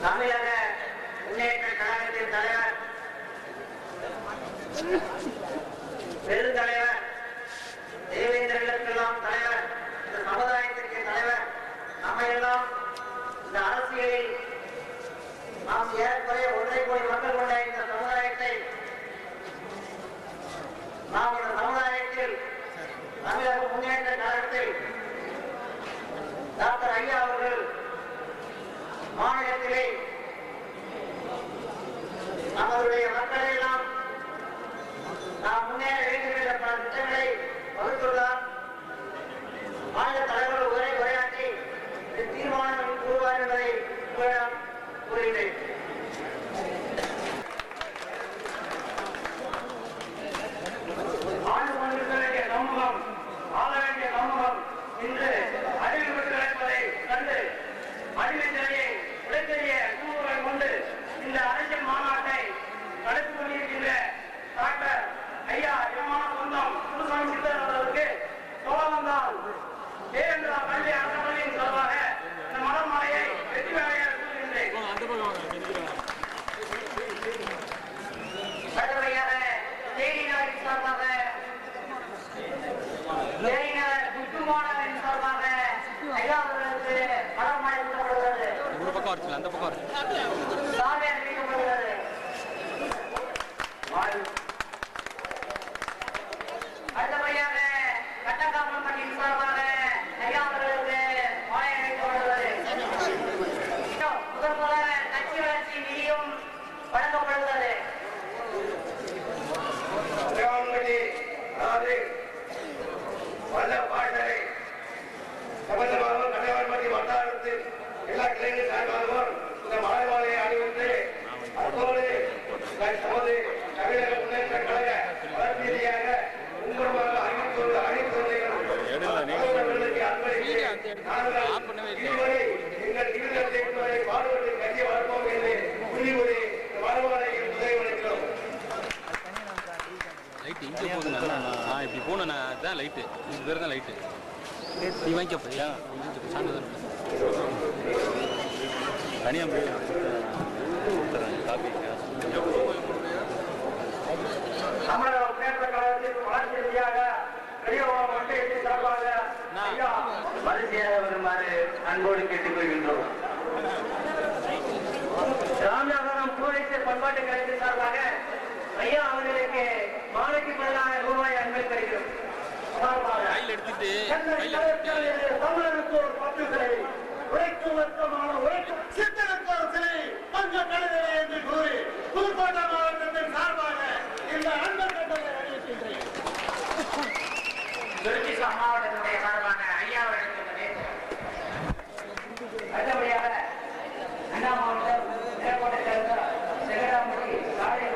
தமிழக முன்னேற்ற கழகத்தின் தலைவர் பெருந்தலைவர் தேவேந்திரர்களுக்கெல்லாம் தலைவர், இந்த சமுதாயத்திற்கு தலைவர், நம்மையெல்லாம் இந்த அரசியலில் நாம் ஏறக்குறைய 1.5 கோடி மக்கள் கொண்ட இந்த சமுதாயத்தை நாம் இந்த சமுதாயத்தில் தமிழக முன்னேற்ற கழகத்தில் டாக்டர் ஐயா அவர்கள் மாநிலத்திலே நம்மளுடைய மக்களை எல்லாம் நாம் முன்னேற வேண்டும் என்ற பல திட்டங்களை வகுத்துள்ளார். மாநில தலைவர்கள் உரையாற்றி தீர்மானம் கூறுவார் என்பதை உங்களிடம் கூறுகிறேன். ஆண்டு கொண்டிருக்க வேண்டிய சமூகம், ஆள வேண்டிய சமூகம் இன்று அறிவு பெற்று நடப்பதை கண்டு அடிமை சிலையை உடைத்தெறிய கூறுகளை கொண்டு இந்த அரசியல் மாநாட்டை நடத்திக் கொண்டிருக்கின்ற டாக்டர் ஐயா இளமான சொந்தம் புதுசாமி சித்தர் அவர்களுக்கு சோழவந்தான் தேவேந்திரா பள்ளி அரசபள்ளியின் சார்பாக இந்த மலர் மாலையை வெற்றி வேலையாக கூறுகின்றேன். அடுத்தபடியாக தேனியாரின் சார்பாக தேனியார் முத்துமானவரின் சார்பாக ஐயா அவர்களுக்கு மலர் மாலை கூறப்படுகிறது. அந்த பக்கம் சாலை அறிவிக்கப்படுகிறது. அடுத்தபடியாக கட்டக்காப்பட்டின் சார்பாக ஐயா அவர்களுக்கு மாலை அணிவிக்கப்படுகிறது. முதல் முதல கட்சி வளர்ச்சி நிதியும் வழங்கப்படுகிறது. வல்லப்பாட்டை சம்பந்தமாக கட்டவான்பட்டி வட்டாரத்தில் எல்லா கிளைகள் சார்பாகவும் இந்த மலை மாலையை அணிவித்து அத்தோடு நமது தமிழக முன்னேற்ற கழக வளர்ச்சி ரீதியாக உங்களுமாக அறிவித்துள்ள இதுவரை எங்கள் இருதயத்தை பாடுபட்டு கட்சியை வளர்ப்போம் என்று உறுதிமொழி மறுமலையில் உதவி அளிக்கிறோம். லைட் இங்கே போகுதுண்ணா, நான் இப்படி போனேண்ணா, அதுதான் லைட்டு, இது பேர் தான் லைட்டு. நீ வாங்கிக்கப்பா சான்றிதழ் தனியாக போய் காப்பி தமிழக முன்னேற்ற கழகத்தின் வளர்ச்சி ரீதியாக வரிசையாக வருமாறு அன்போடு கேட்டுக் கொள்கின்றோம். ராமநாதபுரம் கூரைச்சல் பண்பாட்டு கழகத்தின் சார்பாக ஐயா அவர்களுக்கு மாலைக்கு 10,000 ரூபாய் அன்பை தருகிறோம். தமிழருக்கு ஒரு பட்டு சிலை, உழைக்கும் வர்க்கமான உழைக்கும் சித்தனுக்கு ஒரு சிலை, பஞ்ச கழுதை என்று கூறி புதுக்கோட்டை மாவட்டத்தின் சார்பாக இந்த அன்பர் கட்டளை அறிவிக்கின்றேன். திருச்சி மாவட்டத்தினுடைய சார்பாக ஐயா அவர்களுக்கு அடுத்தபடியாக அண்ணா மாவட்டம் நிலக்கோட்டை சேர்ந்த செகடாம்பட்டி சாலை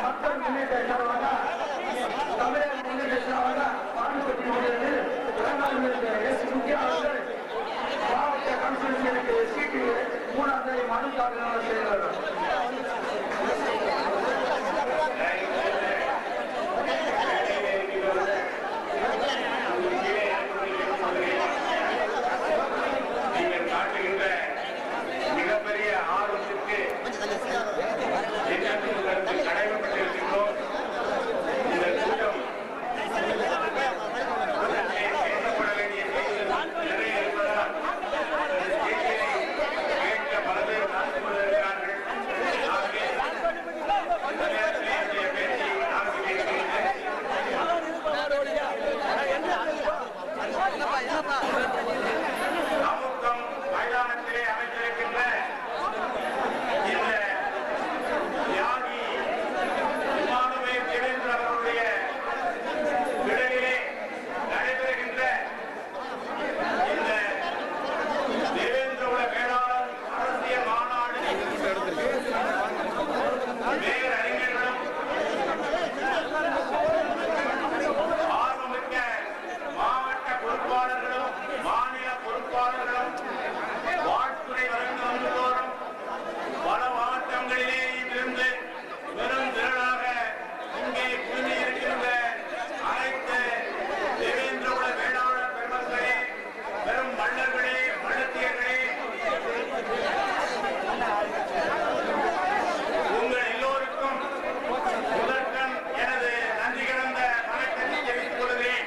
மக்கள் முன்னேற்ற தமிழக முன்னேற்ற மாவட்ட கமிஷனருக்கு சீட்டு 3ஆம் மனு தாக்கல் செய்கிறார்கள். மிகப்பெரிய ஆர்வத்திற்கு கடைமைப்பட்டிருக்கின்றோம். இந்த கூட்டம் பேசப்பட வேண்டிய செய்திகள் நிறைய இருப்பதால் கேட்க பல பேர் காத்துக் கொண்டிருக்கிறார்கள். ஆகவே இந்த நேரத்தில் என்னுடைய பேச்சை ஆரம்பிக்கிறேன். சமூகம் மைதானத்திலே அமைந்திருக்கின்ற இந்த தியாகி இமானுவேல் தேவேந்திர அவர்களுடைய விடலிலே நடைபெறுகின்ற இந்த தேவேந்திர வேளாளர் அரசியல் மாநாடு வேறு அறிஞர்களும் ஆர்வமிக்க மாவட்ட பொறுப்பாளர்களும் மாநில பொறுப்பாளர்களும் வாழ்த்துறை வழங்குவதோறும் பல மாவட்டங்களிலே இருந்து பெரும் திரளாக இங்கே குழுமியிருக்கின்ற அனைத்து தேவேந்திர வேளாளர் பெருமக்களே, பெரும் மன்னர்களே, மல்லத்தியர்களே, உங்கள் எல்லோருக்கும் முதற்கண் எனது நன்றி கிடந்த வணக்கத்தை தெரிவித்துக் கொள்கிறேன்.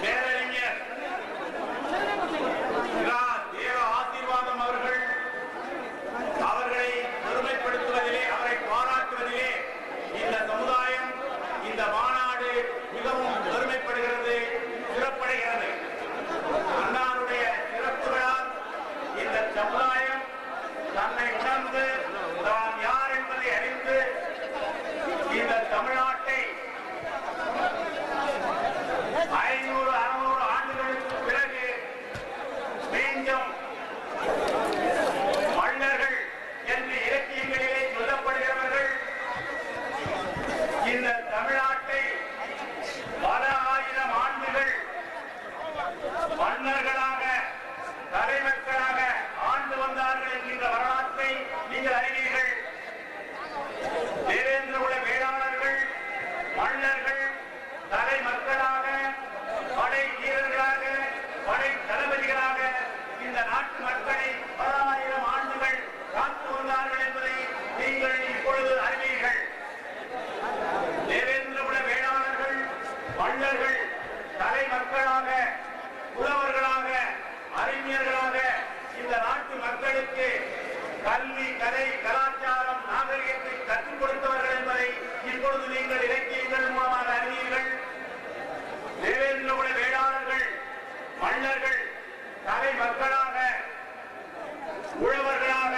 பேரறிஞர் தேவ ஆசீர்வாதம் அவர்களை பெருமைப்படுத்துவதிலே, அவரை பாராட்டுவதிலே இந்த சமுதாயம், இந்த மாநாடு மிகவும் பெருமைப்படுகிறது, சிறப்படைகிறது. அண்ணாருடைய சிறப்புகளால் இந்த சமுதாயம் தன்னை உணர்ந்து தான் யார் என்பதை அறிந்து இந்த தமிழ்நாட்டை 500-600 ஆண்டுகளுக்கு பிறகு மீண்டும் மன்னர்கள் என்று இலக்கியங்களிலே சொல்லப்படுகிறவர்கள் இந்த தமிழ்நாட்டை பல ஆயிரம் ஆண்டுகள் மன்னர்களாக, தலைமக்களாக ஆண்டு வந்தார்கள் என்கின்ற வரலாற்றை நீங்கள் அறிவீர்கள். தேவேந்திர குல வேளாளர்கள் மன்னர்கள், தலைமக்களாக, படை வீரர்களாக, படை தளபதிகளாக இந்த நாட்டு மக்களை பல ஆயிரம் ஆண்டுகள் காத்து வந்தார்கள் என்பதை நீங்கள் இப்பொழுது அறிவீர்கள். தேவேந்திர குல வேளாளர்கள் மன்னர்கள், தலைமக்களாக, புலவர்களாக, அறிஞர்களாக இந்த நாட்டு மக்களுக்கு கல்வி, கலை, கலாச்சாரம், நாகரிகத்தை கற்றுக் கொடுத்தவர்கள் என்பதை இப்பொழுது நீங்கள் இலக்கியங்கள் மூலமாக அறிவீர்கள். தேவேந்திர குல வேளாளர்கள் மன்னர்கள், தலைமக்களாக, உழவர்களாக,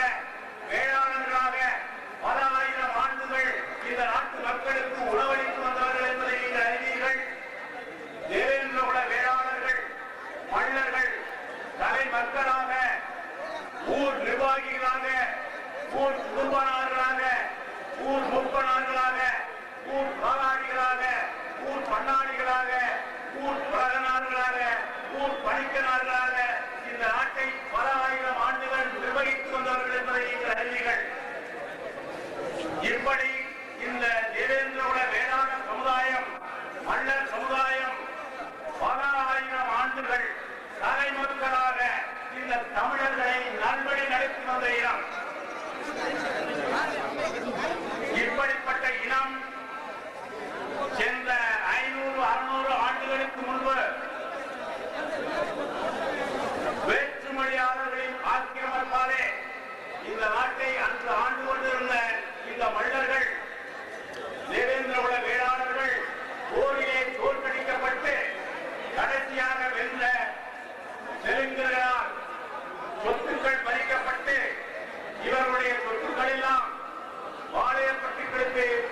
வேளாளர்களாக பல ஆயிரம் ஆண்டுகள் இந்த நாட்டு மக்களுக்கு உணவளித்து வந்தவர்கள் என்பதை நீங்கள் அறிவீர்கள். தேவேந்திர குல வேளாளர்கள் மன்னர்கள், தலைமக்களாக, ஊர் நிர்வாகிகளாக, ஊர் குடும்பனார்களாக, ஊர் முப்பனார்களாக, ஊர் காலாடிகளாக, ஊர் பண்ணாடிகளாக, ஊர் பழகனார்களாக, ஊர் பணிக்கனார்களாக இந்த நாட்டை பல ஆயிரம் ஆண்டுகள் நிர்வகித்து வந்தவர்கள் என்பதை நீங்கள் அறிவீர்கள். இப்படி இந்த தேவேந்திர குல வேளாண் சமுதாயம், மன்னர் சமுதாயம் பல ஆயிரம் ஆண்டுகள் தலைமக்களாக இந்த தமிழர்களை நல்வழி நடத்தி வந்த இனம். இப்படிப்பட்ட இனம் சென்ற 500-600 ஆண்டுகளுக்கு முன்பு வேற்றுமொழியாளர்களின் ஆக்கிரமிப்பாலே இந்த நாட்டை அன்று ஆண்டு கொண்டிருந்த இந்த மல்ல மக்களுக்கு